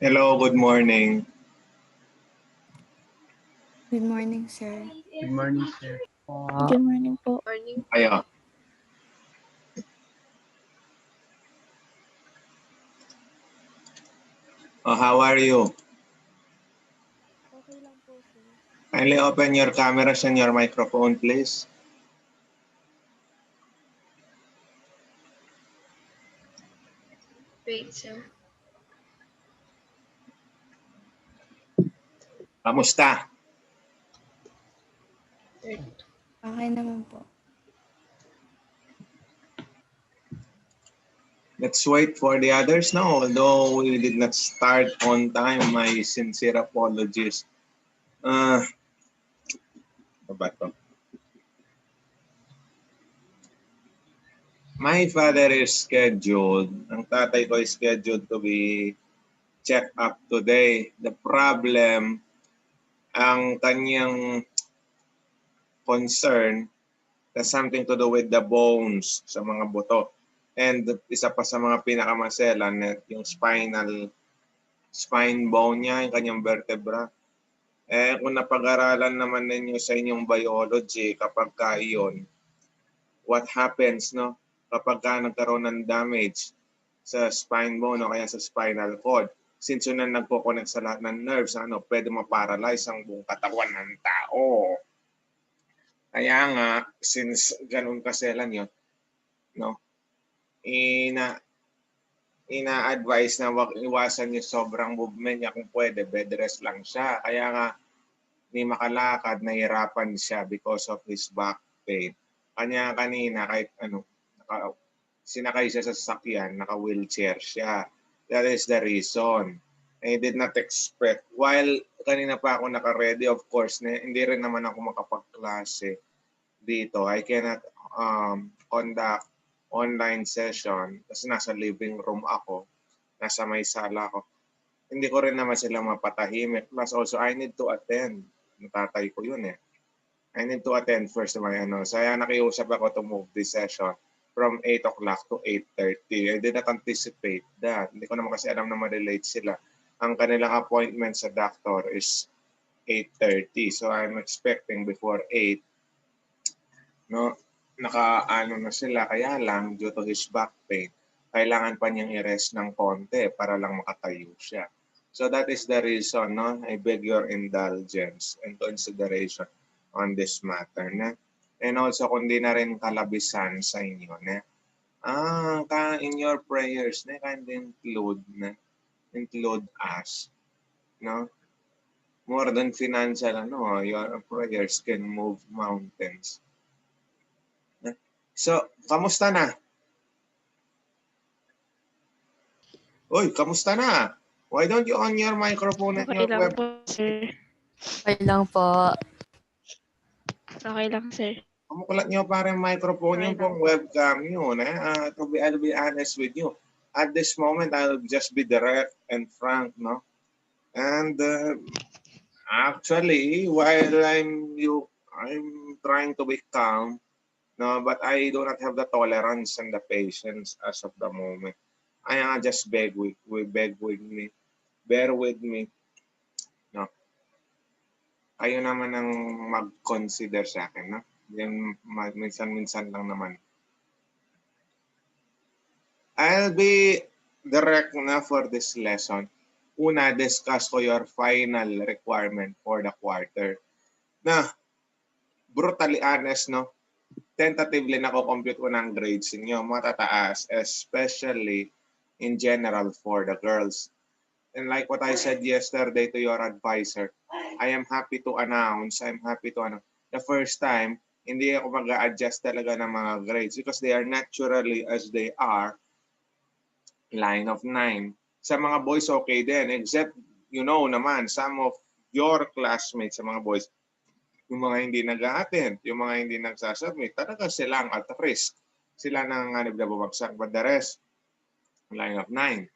Hello, good morning. Good morning, sir. Good morning, sir. Good morning po. Morning. Ayo. Oh, how are you? Okay lang po, sir. Kindly open your cameras and your microphone, please. Wait, sir. Kamusta? Okay naman po. Let's wait for the others now. Although we did not start on time, my sincere apologies. Ano ba to? My father is scheduled. Ang tatay ko is scheduled to be checked up today. The problem, ang kanyang concern has something to do with the bones sa mga buto. And isa pa sa mga pinakamaselan, yung spine bone niya, yung kanyang vertebra. Kung napag-aralan naman ninyo sa inyong biology, kapag ka iyon, what happens, no? Kapag ka nagkaroon ng damage sa spine bone o kaya sa spinal cord, since yun na nagpo-connect sa lahat ng nerves, pwede ma-paralyze ang buong katawan ng tao. Kaya nga, since ganun kaselan yun, no? Ina-advise na wag iwasan yung sobrang movement niya. Kung pwede, bed rest lang siya. Kaya nga, ni makalakad, nahirapan siya because of his back pain. Kanya kanina, kahit sinakay siya sa sasakyan, naka-wheelchair siya. That is the reason. I did not expect. While kanina pa ako naka-ready, of course, hindi rin naman ako makapagklase dito. I cannot conduct online session kasi nasa living room ako, nasa may sala ako. Hindi ko rin naman sila mapatahimik. Plus also, I need to attend. Natatay ko yun eh. I need to attend first my Saya nakiusap ako to move this session from 8 o'clock to 8:30. I did not anticipate that. Hindi ko naman kasi alam na ma-relate sila. Ang kanilang appointment sa doctor is 8:30. So I'm expecting before 8, no, naka-ano na sila. Kaya lang, due to his back pain, kailangan pa niyang i-rest ng konti para lang makatayo siya. So that is the reason, no? I beg your indulgence and consideration on this matter, na. And also, kung di na rin kalabisan sa inyo, na. In your prayers, na, kindly include us, no? More than financial, your prayers can move mountains. So, kamusta na? Uy, kamusta na? Why don't you on your microphone and your web? Po, sir. Okay lang po. Okay lang, sir. Kumukulat nyo parang microphone yung pong webcam nyo. I'll be honest with you. At this moment, I'll just be direct and frank, no? And actually, while I'm trying to be calm, no, but I do not have the tolerance and the patience as of the moment. I just bear with me, no. Kayo naman ang mag-consider sa akin, no? Yan, minsan-minsan lang naman. I'll be direct na for this lesson. Una, discuss ko your final requirement for the quarter. Na, brutally honest, no? Tentatively nako-compute ko ng grades niyo, matataas, especially in general for the girls. And like what I said yesterday to your advisor, I am happy to announce, the first time, hindi ako mag-a-adjust talaga ng mga grades because they are naturally as they are, line of 9. Sa mga boys, okay din. Except, you know naman, some of your classmates sa mga boys, yung mga hindi nag-a-attend, yung mga hindi nagsasubmit, talaga silang at risk. Sila nang bumagsak. But the rest, line of 9.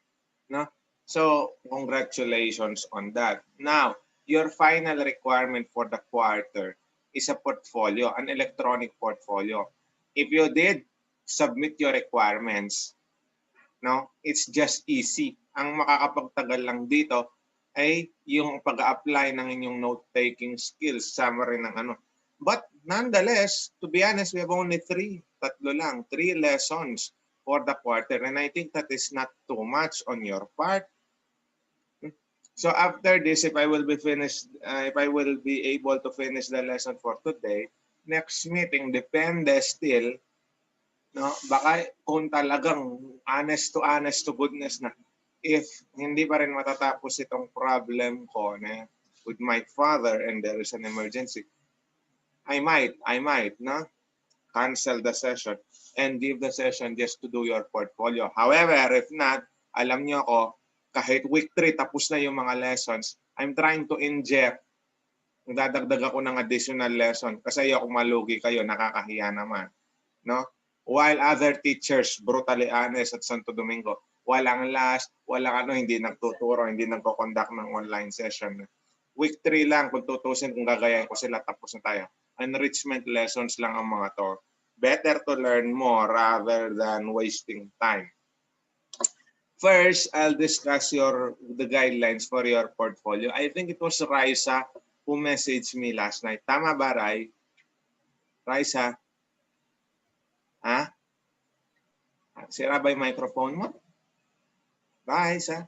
No? So, congratulations on that. Now, your final requirement for the quarter is a portfolio, an electronic portfolio. If you did submit your requirements, no, it's just easy. Ang makakapagtagal lang dito ay yung pag-apply ng inyong note-taking skills, summary ng ano. But nonetheless, to be honest, we have only 3 lessons for the quarter. And I think that is not too much on your part. So after this, if I will be able to finish the lesson for today, next meeting, depende still, no, baka kung talagang honest to goodness na, if hindi pa rin matatapos itong problem ko na with my father and there is an emergency, I might, no, cancel the session and give the session just to do your portfolio. However, if not, alam niyo ako, kahit week 3 tapos na yung mga lessons, I'm trying to inject, dadagdag ako ng additional lesson kasi ayoko malugi kayo, nakakahiya naman, no? While other teachers, brutally honest at Santo Domingo, walang last, walang hindi nagtuturo, hindi nagko-conduct ng online session. Week 3 lang, kung tutusin, kung gagayahin ko sila, tapos na tayo. Enrichment lessons lang ang mga to. Better to learn more rather than wasting time. First, I'll discuss the guidelines for your portfolio. I think it was Raisa who messaged me last night. Tama ba, Rai? Raisa? Ha? Sira ba yung microphone mo? Raisa?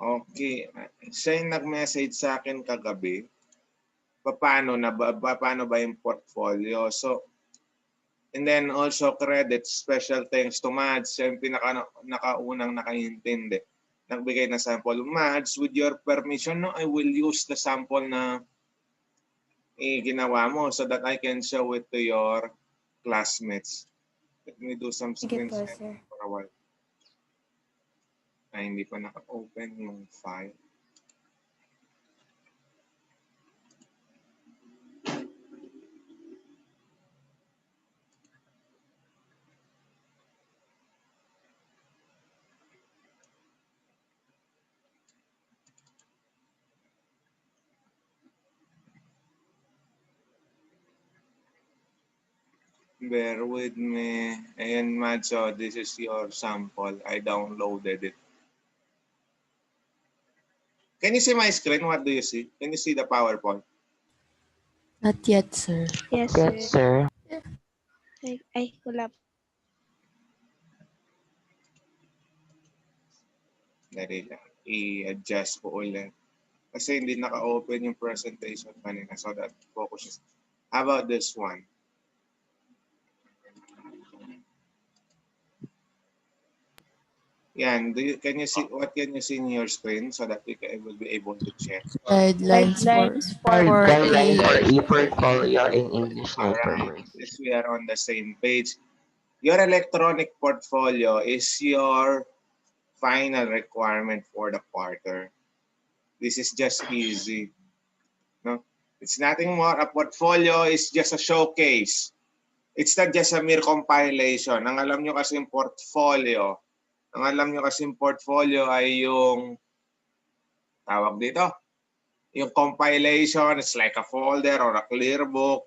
Okay. Siya yung nag-message sa akin kagabi. Paano ba yung portfolio? So, and then also credits, special thanks to Mads, siya yung nakaunang nakaintindi. Nagbigay na sample. Mads, with your permission, no, I will use the sample na ginawa mo so that I can show it to your classmates. Let me do some screen sharing for a while. Ay, hindi pa naka-open yung file. Bear with me. Ayan, Madso, this is your sample. I downloaded it. Can you see my screen? What do you see? Can you see the PowerPoint? Not yet, sir. Yes, Yes, sir. sir. Ay, wala. Dali lang. I-adjust ko ulit. Kasi hindi naka-open yung presentation kanina. So that focuses. How about this one? Yan. Can you see what can you see in your screen so that we will be able to check? Guidelines for Guidelines for a e-portfolio in English Alright. Notebooks. Yes, we are on the same page. Your electronic portfolio is your final requirement for the quarter. This is just easy. No? It's nothing more. A portfolio is just a showcase. It's not just a mere compilation. Ang alam nyo kasi yung portfolio, ay yung tawag dito. Yung compilation, it's like a folder or a clear book.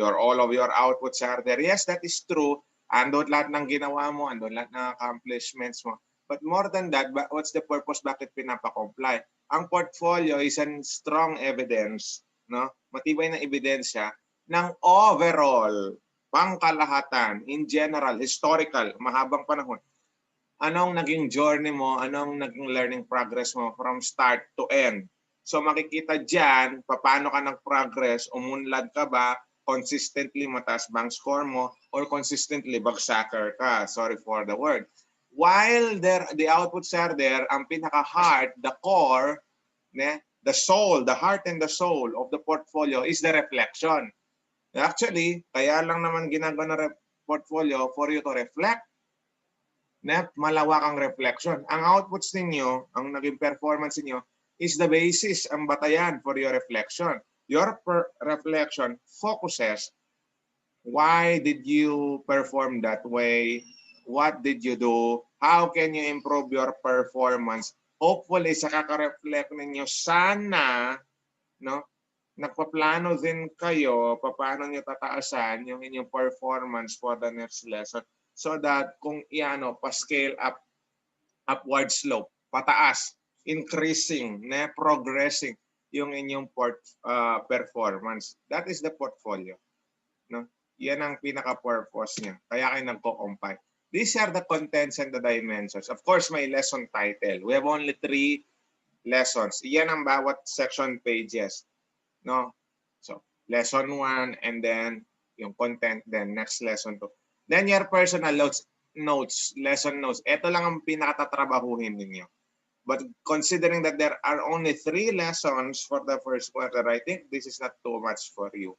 All of your outputs are there. Yes, that is true. Andun lahat ng ginawa mo, andun lahat ng accomplishments mo. But more than that, what's the purpose? Bakit pinapa-comply? Ang portfolio is a strong evidence, no? Matibay na ebidensya ng overall, pangkalahatan, in general, historical, mahabang panahon. Anong naging journey mo? Anong naging learning progress mo from start to end? So makikita dyan, paano ka nag-progress, umunlad ka ba, consistently mataas bang score mo or consistently bagsaker ka. Sorry for the word. While the outputs are there, ang pinaka-heart, the core, the soul, the heart and the soul of the portfolio is the reflection. Actually, kaya lang naman ginagawa na portfolio for you to reflect, malawakang reflection. Ang outputs ninyo, ang naging performance niyo is the basis, ang batayan for your reflection. Your reflection focuses, why did you perform that way? What did you do? How can you improve your performance? Hopefully, sa kaka-reflect ninyo, sana, nagpaplano din kayo paano nyo tataasan yung inyong performance for the next lesson so that kung pa-scale up, upward slope, pataas, increasing, progressing yung inyong performance. That is the portfolio. Yan ang pinaka-purpose niya. Kaya kayo nagko-compile. These are the contents and the dimensions. Of course, may lesson title. We have only 3 lessons. Yan ang bawat section pages. So, lesson 1 and then yung content, then next lesson 2. Then your personal notes, lesson notes. Ito lang ang pinakatatrabahuhin ninyo. But considering that there are only 3 lessons for the first quarter, I think this is not too much for you.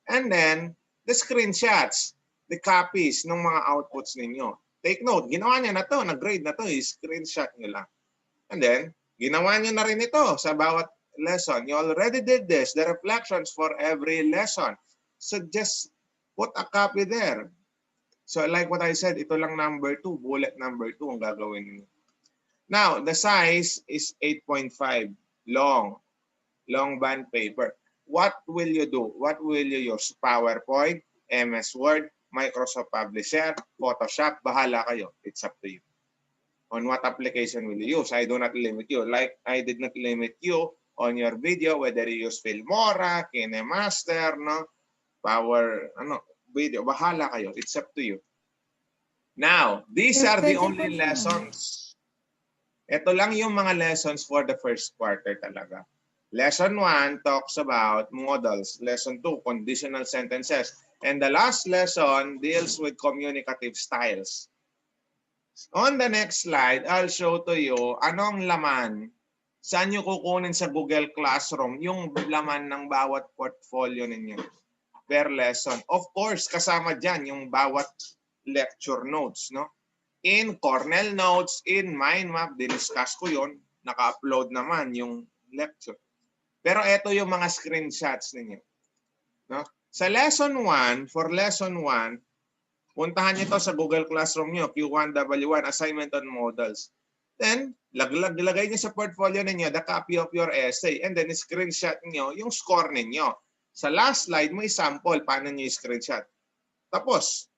And then, the screenshots, the copies ng mga outputs ninyo. Take note, ginawa niya na to, nag-grade na to, screenshot nyo lang. And then, ginawa nyo na rin ito sa bawat lesson. You already did this, the reflections for every lesson. So just put a copy there. So like what I said, ito lang number 2, bullet number 2 ang gagawin niyo. Now, the size is 8.5, long band paper. What will you do? What will you use? PowerPoint, MS Word, Microsoft Publisher, Photoshop, bahala kayo. It's up to you. On what application will you use? I do not limit you. Like I did not limit you on your video, whether you use Filmora, KineMaster, video, bahala kayo. It's up to you. Now, these are the only lessons. Ito lang yung mga lessons for the first quarter talaga. Lesson 1 talks about modals. Lesson 2, conditional sentences. And the last lesson deals with communicative styles. On the next slide, I'll show to you anong laman. Saan nyo kukunin sa Google Classroom yung laman ng bawat portfolio ninyo per lesson. Of course, kasama dyan yung bawat lecture notes. In Cornell Notes, in Mind Map, diniscuss ko yun. Naka-upload naman yung lecture. Pero ito yung mga screenshots ninyo. Sa lesson 1, for lesson 1, puntahan nyo ito sa Google Classroom nyo, Q1W1, Assignment on Modals. Then, lagay nyo sa portfolio ninyo the copy of your essay and then screenshot nyo yung score ninyo. Sa last slide, may sample paano nyo screenshot. Tapos,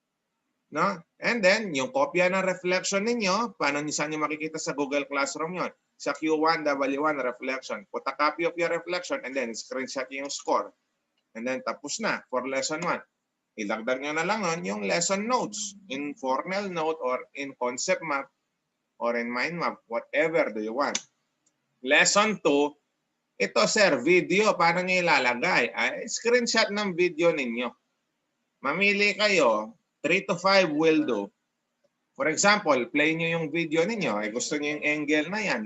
and then, yung kopya ng reflection ninyo, paano nyo saan nyo makikita sa Google Classroom nyo? Sa Q1W1 reflection. Put a copy of your reflection and then screenshot yung score. And then tapos na for lesson 1. Ilagdag nyo na lang yung lesson notes in Cornell Note or in Concept Map or in Mind Map, whatever do you want. Lesson 2, ito sir, video, paano nyo ilalagay? Screenshot ng video ninyo. Mamili kayo, 3 to 5 will do. For example, play nyo yung video ninyo. Gusto nyo yung angle na yan.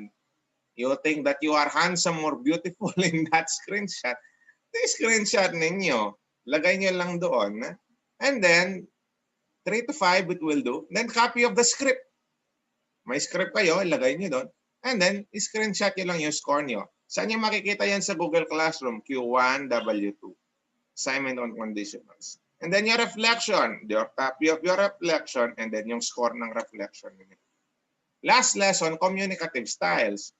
You think that you are handsome or beautiful in that screenshot. The screenshot ninyo. Lagay nyo lang doon. And then, 3 to 5 it will do. Then, copy of the script. May script kayo, lagay nyo doon. And then, screenshot nyo lang yung score nyo. Saan nyo makikita yan sa Google Classroom? Q1W2. Assignment on conditionals. And then your reflection, your copy of your reflection, and then yung score ng reflection. Last lesson, communicative styles.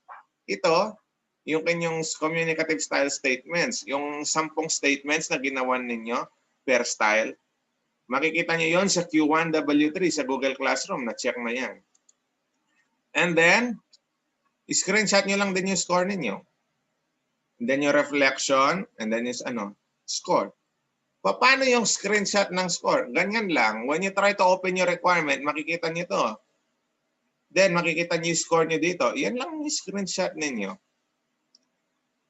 Ito, yung kanyang communicative style statements. Yung 10 statements na ginawan ninyo per style. Makikita nyo yon sa Q1W3 sa Google Classroom. Na-check na yan. And then, screenshot nyo lang din yung score ninyo. And then your reflection, and then yung score. Paano yung screenshot ng score? Ganyan lang. When you try to open your requirement, makikita nyo to. Then, makikita nyo yung score nyo dito. Yan lang yung screenshot ninyo.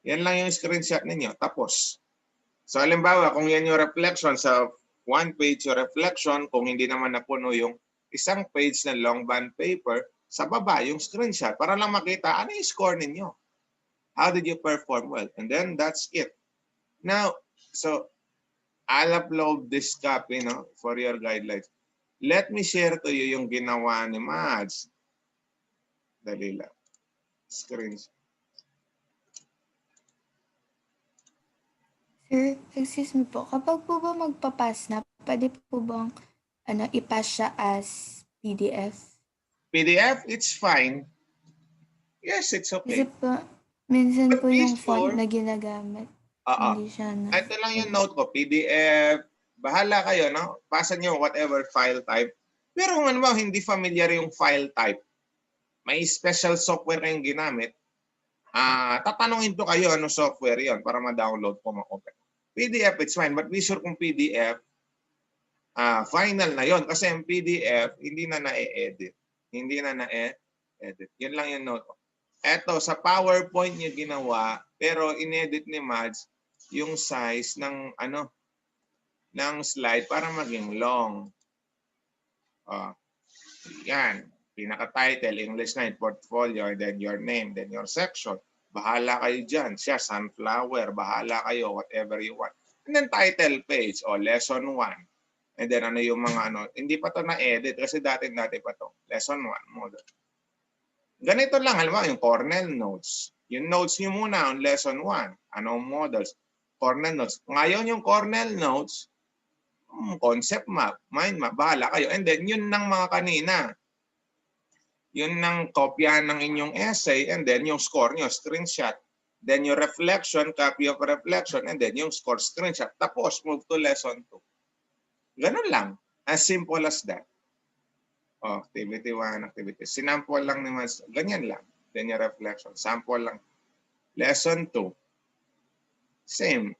Yan lang yung screenshot ninyo. Tapos, So halimbawa, kung yan yung reflection sa one page yung reflection, kung hindi naman napuno yung isang page na long bond paper, sa baba yung screenshot para lang makita ano yung score ninyo. How did you perform well? And then that's it. Now, so I'll upload this copy for your guidelines. Let me share to you yung ginawa ni Mads. Dali lang. Screenshot. Sir, excuse me po. Kapag po ba magpapass na, pwede po bang ipass siya as PDF? PDF, it's fine. Yes, it's Kasi okay. po, minsan But po be yung font sure- na ginagamit. Hindi siya na. Ito lang yung note ko, PDF. Bahala kayo, no? Pasa nyo whatever file type. Pero kung ano ba, hindi familiar yung file type, may special software kayong ginamit, tatanungin to kayo ano software yon para ma-download po ma-open. PDF, it's fine. But be sure kung PDF, final na yon. Kasi yung PDF, hindi na na-edit. Hindi na na-edit. Yun lang yung note ko. Eto, sa PowerPoint niya ginawa, pero inedit ni Mads yung size ng ng slide para maging long. Yan. Pinaka-title, English 9, portfolio, then your name, then your section. Bahala kayo dyan. Siya, sunflower. Bahala kayo, whatever you want. And then title page, lesson 1. And then ano yung mga hindi pa to na-edit kasi dati pa to. Lesson 1, model. Ganito lang, alam mo, yung Cornell notes. Yung notes nyo muna on lesson 1. Anong models? Cornell notes. Ngayon yung Cornell notes, concept map, mind map, bahala kayo. And then yun ng mga kanina. Yun ng kopya ng inyong essay and then yung score nyo, screenshot. Then yung reflection, copy of reflection, and then yung score, screenshot. Tapos, move to lesson 2. Ganun lang. As simple as that. Activity 1, activity. Sinample lang ni Mas. Ganyan lang. Then yung reflection. Sample lang. Lesson 2. Same.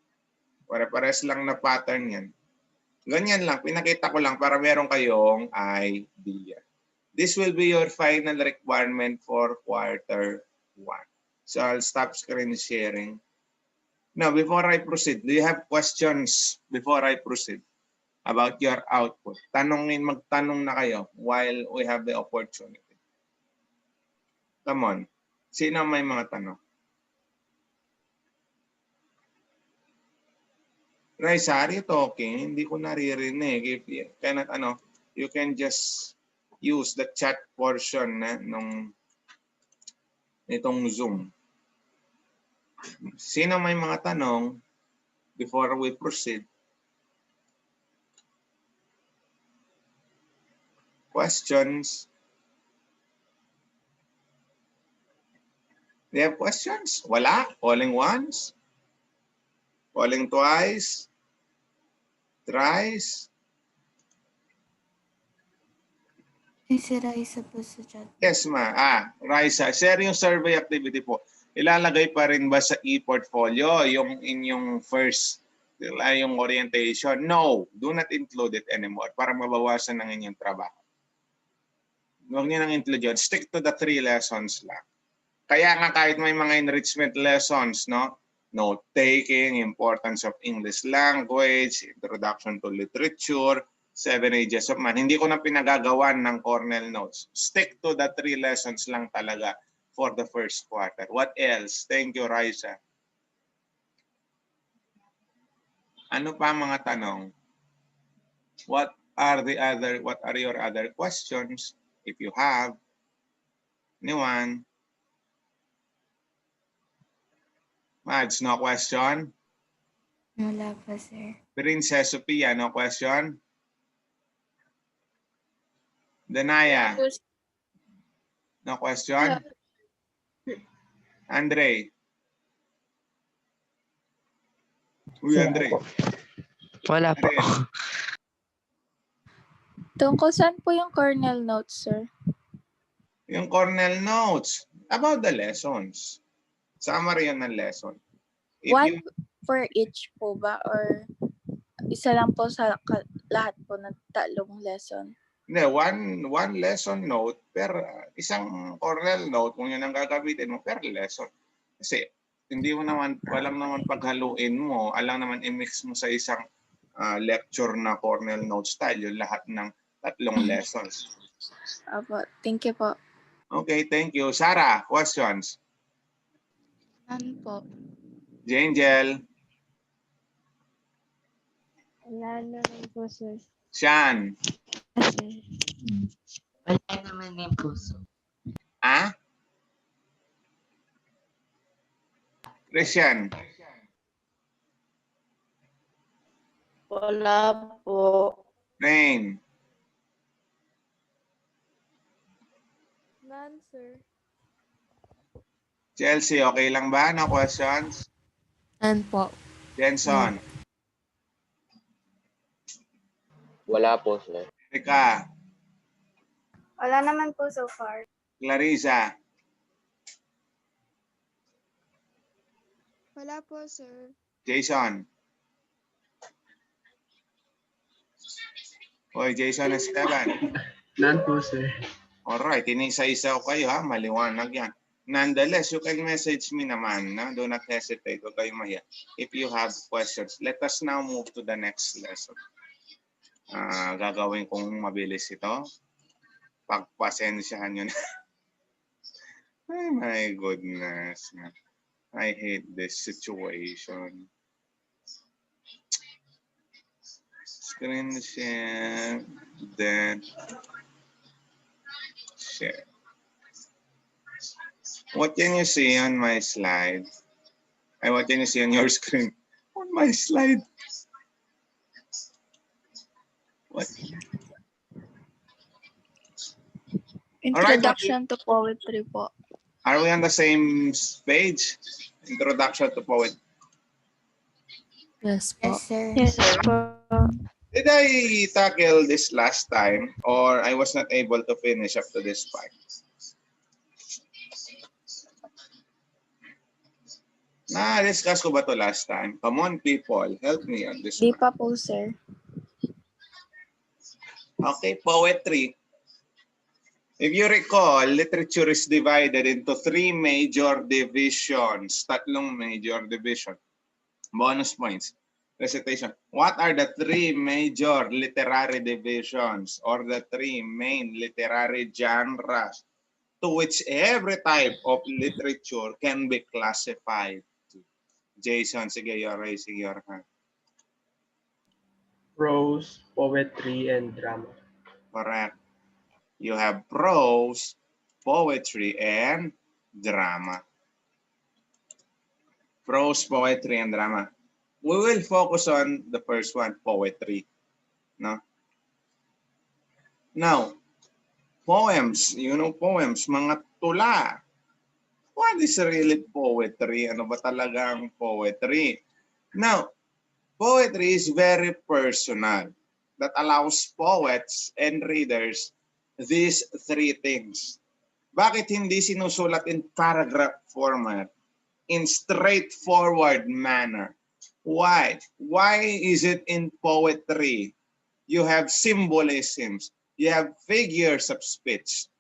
Pare-pares lang na pattern yan. Ganyan lang. Pinakita ko lang para meron kayong idea. This will be your final requirement for quarter 1. So I'll stop screen sharing. Now, before I proceed, do you have questions before I proceed about your output? Magtanong na kayo while we have the opportunity. Come on. Sino may mga tanong? Raisa, are you talking? Hindi ko naririnig. If you cannot, you can just use the chat portion nitong Zoom. Sino may mga tanong before we proceed? Questions? Do you have questions? Wala? Calling once? Calling twice? Thrice? Si Raisa po sa chat. Yes, ma. Raisa, share yung survey activity po. Ilalagay pa rin ba sa e-portfolio yung inyong first, yung orientation? No, do not include it anymore para mabawasan ng inyong trabaho. Huwag niyo nang include yun. Stick to the 3 lessons lang. Kaya nga kahit may mga enrichment lessons, note taking, importance of English language, introduction to literature, 7 Ages of Man. Hindi ko na pinagagawan ng Cornell notes. Stick to the 3 lessons lang talaga for the first quarter. What else? Thank you, Raisa. Ano pa mga tanong? What are your other questions? If you have anyone? Mads, no question? Wala pa, sir. Princess Sophia, no question? Danaya, no question? Andre? Uy, Andre. Wala po. Tungkol saan po yung Cornell notes, sir? Yung Cornell notes about the lessons. Summary yun ng lesson. One for each po ba? Or isa lang po sa lahat po ng 3 lesson? Hindi, one lesson note per isang Cornell note kung yun ang gagamitin mo per lesson. Kasi hindi mo naman, walang naman paghaluin mo, alang naman i-mix mo sa isang lecture na Cornell Note style, yung lahat ng 3 lessons. Opo, thank you po. Okay, thank you. Sarah, questions? None po. Jangel, Wala naman po, sir. Sean, Sir. Wala naman yung puso. ah? Christian, Wala po. Rain, None, sir. Chelsea, okay lang ba? No questions? None po. Jenson, Wala po, sir. Erika, Wala naman po so far. Clarissa, Wala po, sir. Jason. Hoy, Jason Esteban. None po, sir. Alright, inisa-isa ko kayo ha, maliwanag yan. Nonetheless, you can message me naman. No? Do not hesitate, huwag kayong mahiya. If you have questions, let us now move to the next lesson. Gagawin kong mabilis ito. Pagpasensyahan nyo na. Ay, my goodness. I hate this situation. Screen share, then share. What can you see on my slide? What can you see on your screen? On my slide. What? Introduction to poetry po. Are we on the same page? Introduction to poetry. Yes po. Yes, sir. Yes, po. Did I tackle this last time or I was not able to finish up to this part? Na-discuss ko ba to last time? Come on, people. Help me on this Di one. pa po, sir. Okay, poetry. If you recall, literature is divided into 3 major divisions. 3 major division. Bonus points. Recitation. What are the 3 major literary divisions or the 3 main literary genres to which every type of literature can be classified? Jason, sige, you're raising your hand. Prose, poetry, and drama. Correct. You have prose, poetry, and drama. Prose, poetry, and drama. We will focus on the first one, poetry. No? Now, poems, you know poems, mga tula. What is really poetry? Ano ba talagang poetry? Now, poetry is very personal. That allows poets and readers these 3 things. Bakit hindi sinusulat in paragraph format? In straightforward manner? Why? Why is it in poetry? You have symbolisms. You have figures of speech.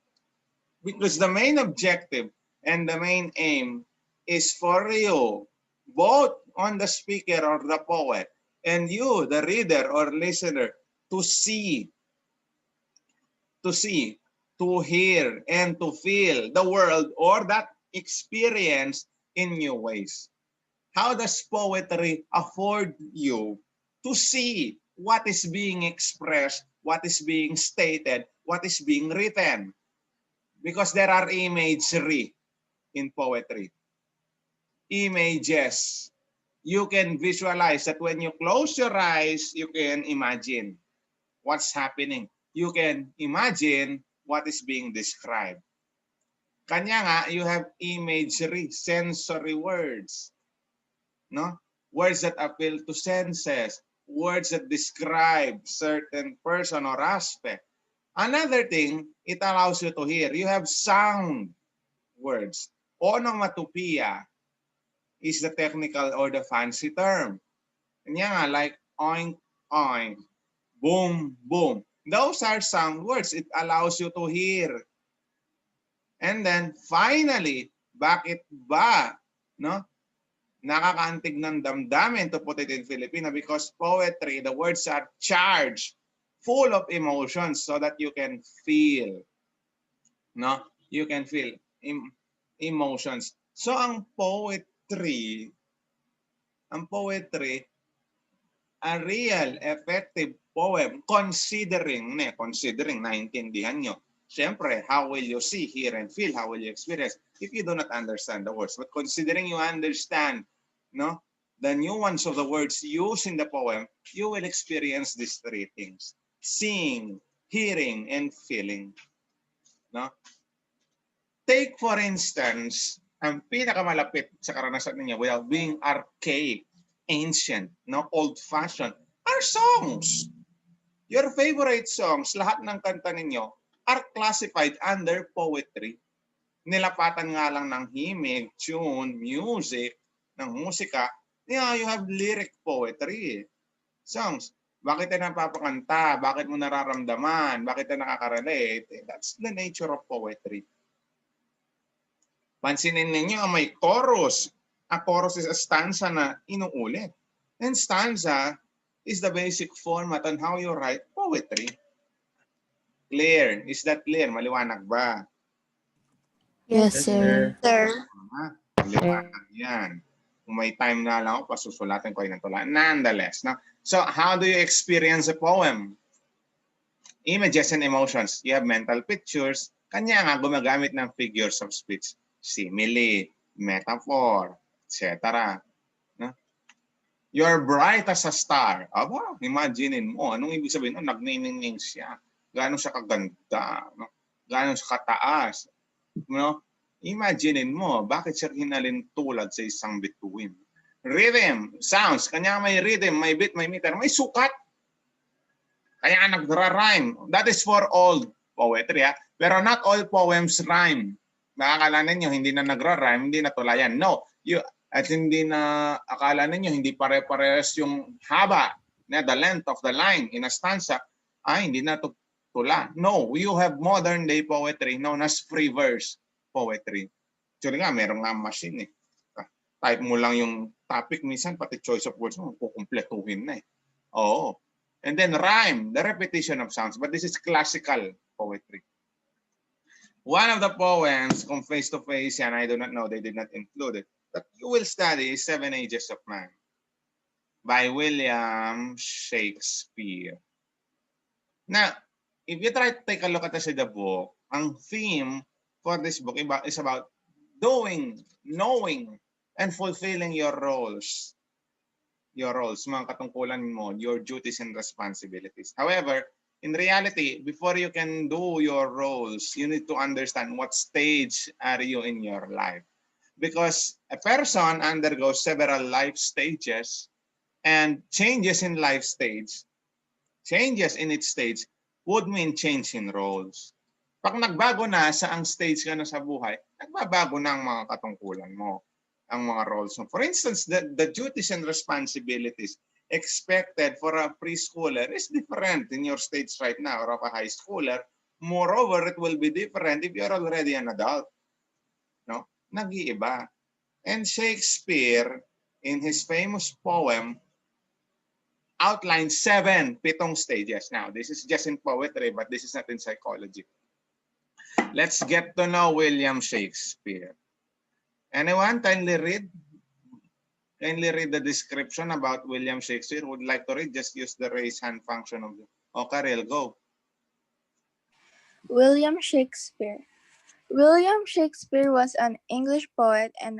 Because the main objective and the main aim is for you, both on the speaker or the poet, and you, the reader or listener, to see, to hear, and to feel the world or that experience in new ways. How does poetry afford you to see what is being expressed, what is being stated, what is being written? Because there are imagery in poetry. Images. You can visualize that when you close your eyes, you can imagine what's happening. You can imagine what is being described. Kanya nga, you have imagery, sensory words. No? Words that appeal to senses, words that describe certain person or aspect. Another thing, it allows you to hear. You have sound words. Onomatopoeia is the technical or the fancy term. Kanya nga, like oink, oink, boom, boom. Those are sound words. It allows you to hear. And then finally, bakit ba, no? nakakaantig ng damdamin, to put it in Filipino, because poetry, the words are charged, full of emotions so that you can feel. No? You can feel emotions. So ang poetry, a real effective poem, considering, naintindihan nyo. Siyempre, how will you see, hear, and feel? How will you experience if you do not understand the words? But considering you understand, no, the nuance of the words used in the poem, you will experience these three things: seeing, hearing, and feeling. No? Take, for instance, ang pinakamalapit sa karanasan ninyo without being archaic, ancient, no, old-fashioned, are songs. Your favorite songs, lahat ng kanta ninyo, are classified under poetry. Nilapatan nga lang ng himig, tune, music, ng musika, yeah, you have lyric poetry. Songs. Bakit tayo napapakanta? Bakit mo nararamdaman? Bakit tayo nakaka-relate? That's the nature of poetry. Pansinin ninyo, may chorus. A chorus is a stanza na inuulit. And stanza is the basic format on how you write poetry. Clear? Is that clear? Maliwanag ba? Yes, Yes, sir. Sir. Maliwanag yan. Kung may time na lang ako, pasusulatin ko yun ng tula. Nonetheless, no? So, how do you experience a poem? Images and emotions. You have mental pictures. Kanya nga gumagamit ng figures of speech. Simile, metaphor, etc. No? You're bright as a star. Aba, imaginein mo. Anong ibig sabihin? Nagniningning siya. Gaano siya kaganda, no? Gaano siya kataas, no? Imaginein mo, bakit siya hinalin tulad sa isang bituin? Rhythm, sounds, kanya may rhythm, may beat, may meter, may sukat. Kaya nagra-rhyme. That is for old poetry, ha? Pero not all poems rhyme. Nakakala ninyo, hindi na nagra-rhyme, hindi na tulayan. No, at hindi na akala ninyo, hindi pare-parehas yung haba, the length of the line in a stanza, hindi na tula. No, you have modern day poetry known as free verse poetry. Actually nga, meron nga machine eh. Type mo lang yung topic, minsan pati choice of words mo, kukumpletuhin na eh. Oo. And then rhyme, the repetition of sounds. But this is classical poetry. One of the poems, kung face to face, and I do not know, they did not include it, but you will study Seven Ages of Man by William Shakespeare. Now, if you try to take a look at the book, ang theme for this book is about doing, knowing, and fulfilling your roles. Your roles, mga katungkulan mo, your duties and responsibilities. However, in reality, before you can do your roles, you need to understand what stage are you in your life. Because a person undergoes several life stages, and changes in life stage, changes in its stage, would mean change in roles. Pag nagbago na sa ang stage ka na sa buhay, nagbabago na ang mga katungkulan mo, ang mga roles mo. For instance, the duties and responsibilities expected for a preschooler is different in your stage right now or of a high schooler. Moreover, it will be different if you're already an adult. No? Nag-iiba. And Shakespeare, in his famous poem, outlined 7 stages. Now, this is just in poetry, but this is not in psychology. Let's get to know William Shakespeare. Anyone kindly read? Kindly read the description about William Shakespeare. Would like to read? Just use the raise hand function of the... Karel, go. William Shakespeare. William Shakespeare was an English poet and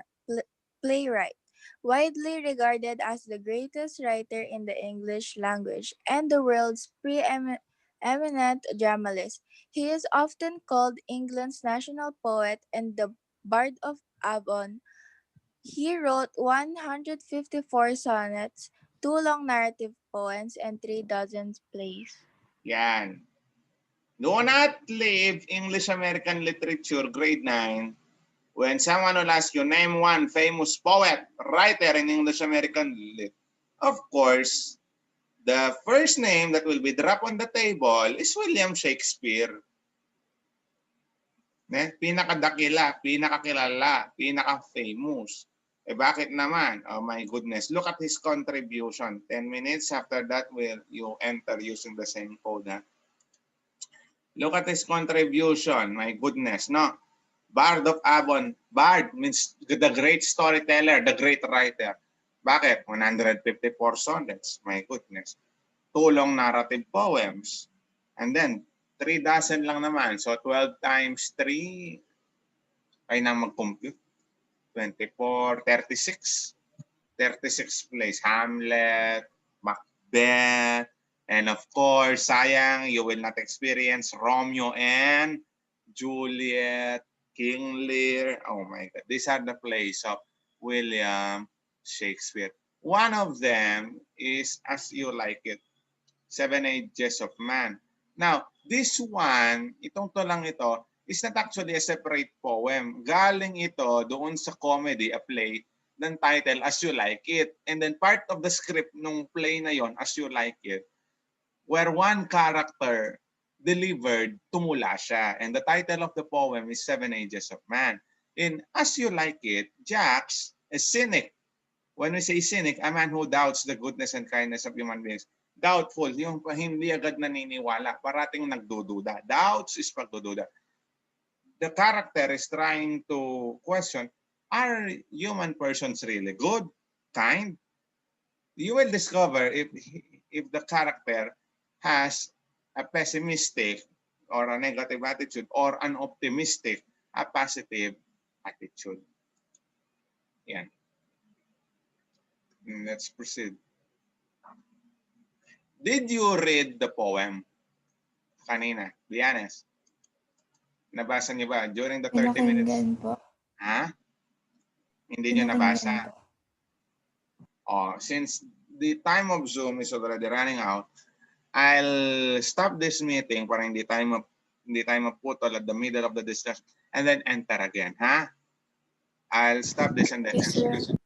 playwright, widely regarded as the greatest writer in the English language and the world's preeminent dramatist. He is often called England's national poet and the Bard of Avon. He wrote 154 sonnets, 2 long narrative poems, and 3 dozen plays. Yan. Do not leave English American Literature, grade 9, when someone will ask you, name one famous poet, writer in English American Lit. Of course, the first name that will be dropped on the table is William Shakespeare. Pinakadakila, pinakakilala, pinaka-famous. Eh bakit naman? Oh my goodness. Look at his contribution. 10 minutes after that will you enter using the same code. Ha? Look at his contribution. My goodness, no? Bard of Avon. Bard means the great storyteller, the great writer. Bakit? 154 sonnets. My goodness. Tulong narrative poems. And then, 3 dozen lang naman. So, 12 times 3, ay na mag-compute. 24, 36. 36 plays. Hamlet, Macbeth, and of course, sayang, you will not experience Romeo and Juliet, King Lear. Oh my God. These are the plays of William Shakespeare. One of them is As You Like It, 7 Ages of Man. Now, this one, itong to lang ito, is not actually a separate poem. Galing ito doon sa comedy, a play, ng title As You Like It. And then part of the script nung play na yon, As You Like It, where one character delivered, tumula siya. And the title of the poem is 7 Ages of Man. In As You Like It, Jax, a cynic. When we say cynic, a man who doubts the goodness and kindness of human beings. Doubtful, yung hindi agad naniniwala, parating nagdududa. Doubts is pagdududa. The character is trying to question, are human persons really good, kind? You will discover if the character has a pessimistic or a negative attitude or an optimistic, a positive attitude. Yan. Let's proceed. Did you read the poem kanina? Be honest. Nabasa niyo ba during the 30 minutes? Pinakinggan po. Ha? Hindi niyo nabasa? Pinakinggan po. Oh, since the time of Zoom is already running out, I'll stop this meeting para hindi tayo maputol at the middle of the discussion and then enter again, ha? I'll stop this and then Yes, enter. sir.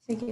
Sige.